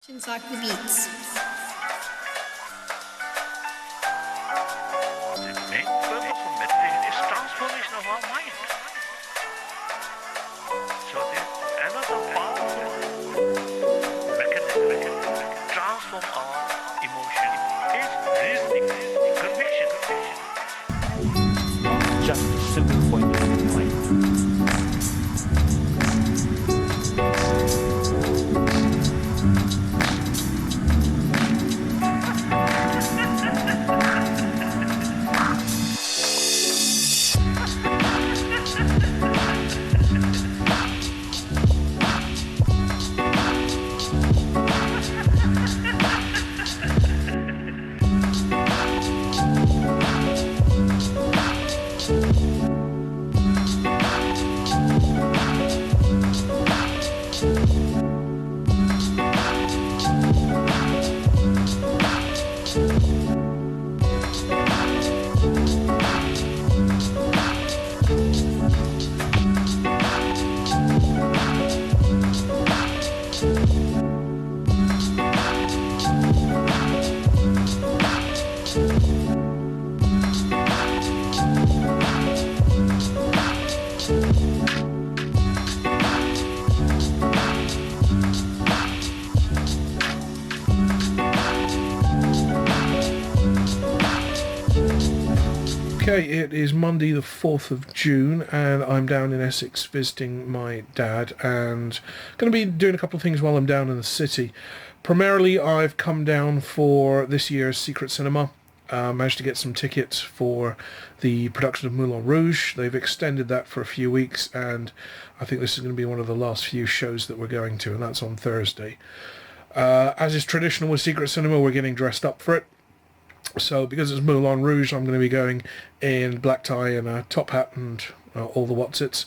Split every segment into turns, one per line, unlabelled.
Like the beats.
The main purpose of meditation is transformation of our mind. So there's another powerful mechanism to transform our emotion is reasoning, conviction. Just a simple point of view mind.
Okay, it is Monday the 4th of June and I'm down in Essex visiting my dad and going to be doing a couple of things while I'm down in the city. Primarily I've come down for this year's Secret Cinema. Managed to get some tickets for the production of Moulin Rouge. They've extended that for a few weeks and I think this is going to be one of the last few shows that we're going to, and that's on Thursday. As is traditional with Secret Cinema, we're getting dressed up for it. So because it's Moulin Rouge, I'm going to be going in black tie and a top hat and all the whatsits.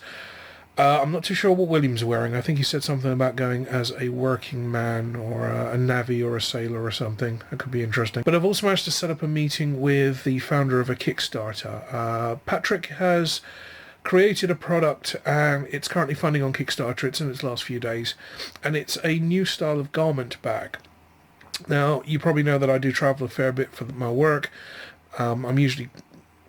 I'm not too sure what William's wearing. I think he said something about going as a working man or a navvy or a sailor or something. That could be interesting. But I've also managed to set up a meeting with the founder of a Kickstarter. Patrick has created a product and it's currently funding on Kickstarter. It's in its last few days. And it's a new style of garment bag. Now, you probably know that I do travel a fair bit for my work. I'm usually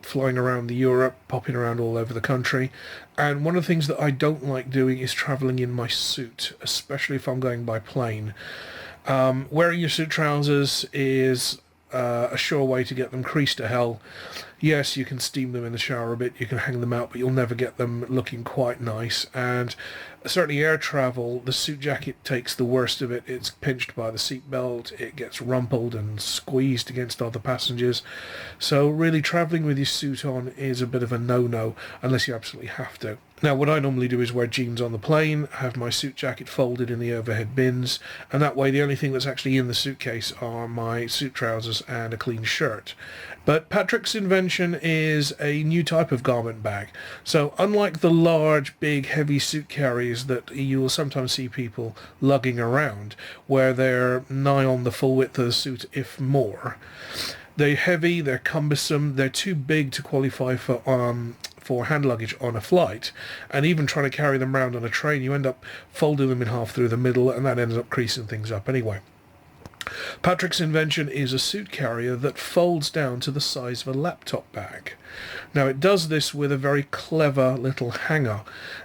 flying around Europe, popping around all over the country. And one of the things that I don't like doing is travelling in my suit, especially if I'm going by plane. Wearing your suit trousers is a sure way to get them creased to hell. Yes, you can steam them in the shower a bit, you can hang them out, but you'll never get them looking quite nice. And certainly air travel, the suit jacket takes the worst of it. It's pinched by the seatbelt, it gets rumpled and squeezed against other passengers. So really travelling with your suit on is a bit of a no-no, unless you absolutely have to. Now, what I normally do is wear jeans on the plane, have my suit jacket folded in the overhead bins, and that way the only thing that's actually in the suitcase are my suit trousers and a clean shirt. But Patrick's invention is a new type of garment bag. So unlike the large, big, heavy suit carriers that you will sometimes see people lugging around, where they're nigh on the full width of the suit, if more, they're heavy, they're cumbersome, they're too big to qualify for hand luggage on a flight, and even trying to carry them around on a train, you end up folding them in half through the middle, and that ends up creasing things up anyway. Patrick's invention is a suit carrier that folds down to the size of a laptop bag. Now it does this with a very clever little hanger,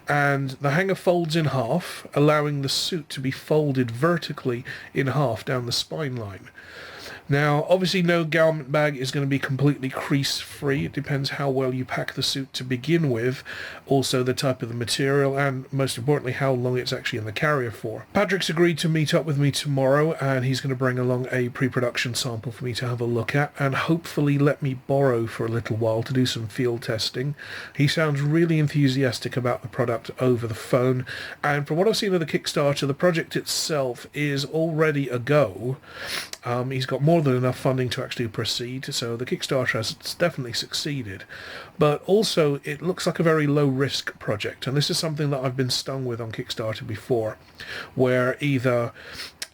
and the hanger folds in half, allowing the suit to be folded vertically in half down the spine line. Now, obviously no garment bag is going to be completely crease-free. It depends how well you pack the suit to begin with, also the type of the material, and most importantly, how long it's actually in the carrier for. Patrick's agreed to meet up with me tomorrow, and he's going to bring along a pre-production sample for me to have a look at, and hopefully let me borrow for a little while to do some field testing. He sounds really enthusiastic about the product over the phone, and from what I've seen of the Kickstarter, the project itself is already a go. He's got more than enough funding to actually proceed, so the Kickstarter has definitely succeeded. But also, it looks like a very low-risk project, and this is something that I've been stung with on Kickstarter before, where either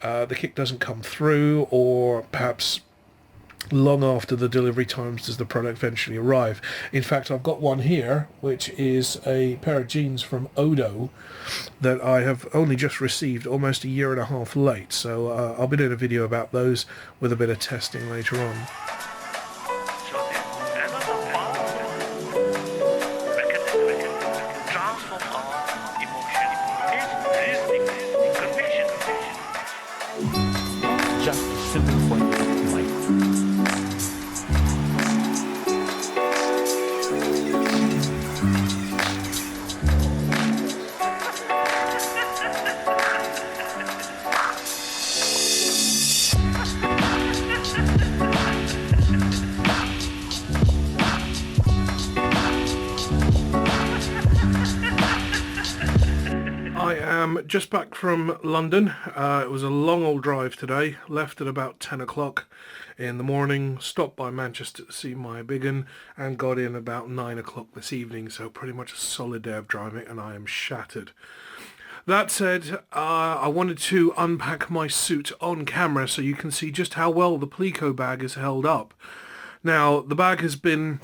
the kick doesn't come through, or perhaps long after the delivery times does the product eventually arrive. In fact, I've got one here, which is a pair of jeans from Odo that I have only just received almost a year and a half late. So I'll be doing a video about those with a bit of testing later on.
So the another powerful mechanism transform our emotion is reasoning, conviction.
Just a simple point of light.
I am just back from London. It was a long old drive today. Left at about 10 o'clock in the morning, stopped by Manchester to see my big un, and got in about 9 o'clock this evening. So pretty much a solid day of driving, and I am shattered. That said, I wanted to unpack my suit on camera so you can see just how well the PLIQO bag is held up. Now, the bag has been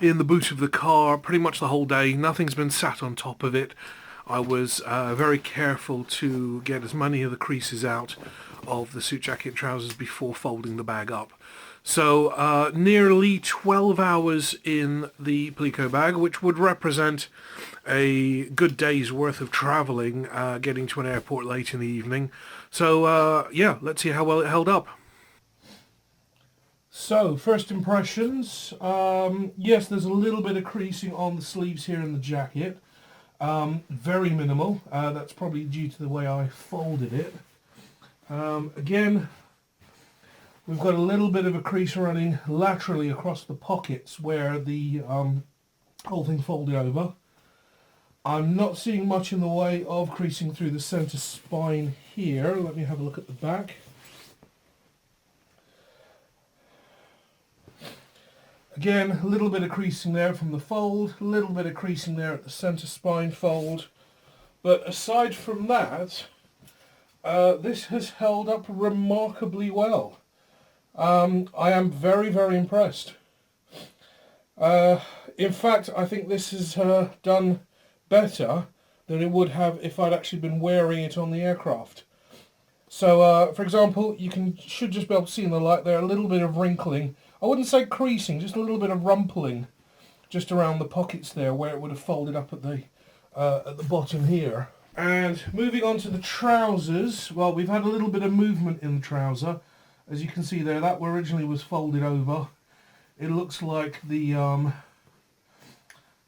in the boot of the car pretty much the whole day. Nothing's been sat on top of it. I was very careful to get as many of the creases out of the suit jacket and trousers before folding the bag up. So nearly 12 hours in the PLIQO bag, which would represent a good day's worth of travelling, getting to an airport late in the evening. So yeah, let's see how well it held up. So, first impressions. Yes, there's a little bit of creasing on the sleeves here in the jacket. Very minimal. That's probably due to the way I folded it. Again, we've got a little bit of a crease running laterally across the pockets where the whole thing folded over. I'm not seeing much in the way of creasing through the centre spine here. Let me have a look at the back. Again, a little bit of creasing there from the fold, a little bit of creasing there at the centre spine fold. But aside from that, this has held up remarkably well. I am very, very impressed. In fact, I think this has done better than it would have if I'd actually been wearing it on the aircraft. So, for example, should just be able to see in the light there a little bit of wrinkling. I wouldn't say creasing, just a little bit of rumpling just around the pockets there where it would have folded up at the bottom here. And moving on to the trousers, well, we've had a little bit of movement in the trouser. As you can see there, that originally was folded over. It looks like the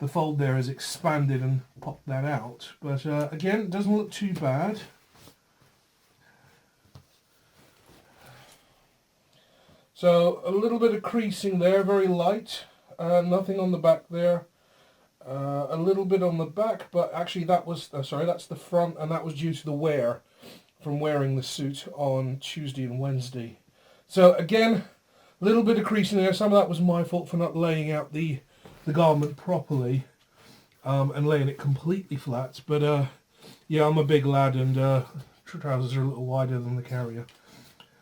fold there has expanded and popped that out. But again, it doesn't look too bad. So a little bit of creasing there, very light, nothing on the back there. A little bit on the back, but actually that was, that's the front, and that was due to the wear from wearing the suit on Tuesday and Wednesday. So again, a little bit of creasing there. Some of that was my fault for not laying out the garment properly and laying it completely flat. But yeah, I'm a big lad, and trousers are a little wider than the carrier.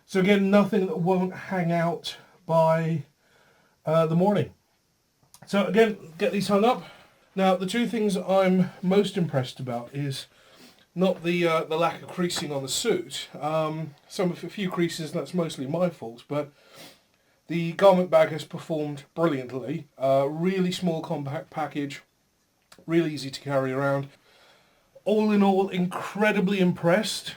So again, nothing that won't hang out by the morning. So again, get these hung up. Now, the two things I'm most impressed about is not the lack of creasing on the suit. A few creases, that's mostly my fault, but the garment bag has performed brilliantly. Really small, compact package, really easy to carry around. All in all, incredibly impressed.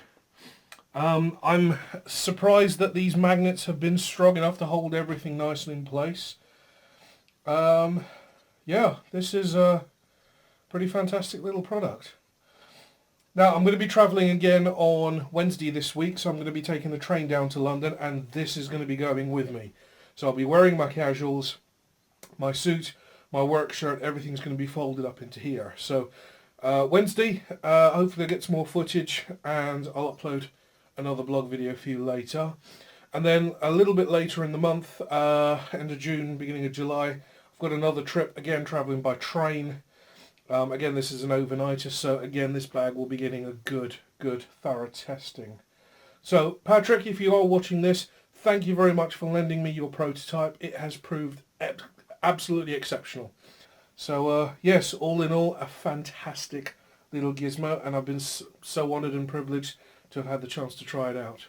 I'm surprised that these magnets have been strong enough to hold everything nicely in place. Yeah, this is a pretty fantastic little product. Now, I'm going to be travelling again on Wednesday this week, so I'm going to be taking the train down to London, and this is going to be going with me. So I'll be wearing my casuals, my suit, my work shirt, everything's going to be folded up into here. So Wednesday, hopefully I'll get some more footage, and I'll upload another blog video for you later. And then a little bit later in the month, end of June, beginning of July, I've got another trip, again travelling by train. Again, this is an overnighter, so again this bag will be getting a good thorough testing. So Patrick, if you are watching this, thank you very much for lending me your prototype. It has proved absolutely exceptional. So yes, all in all, a fantastic little gizmo, and I've been so honoured and privileged to have had the chance to try it out.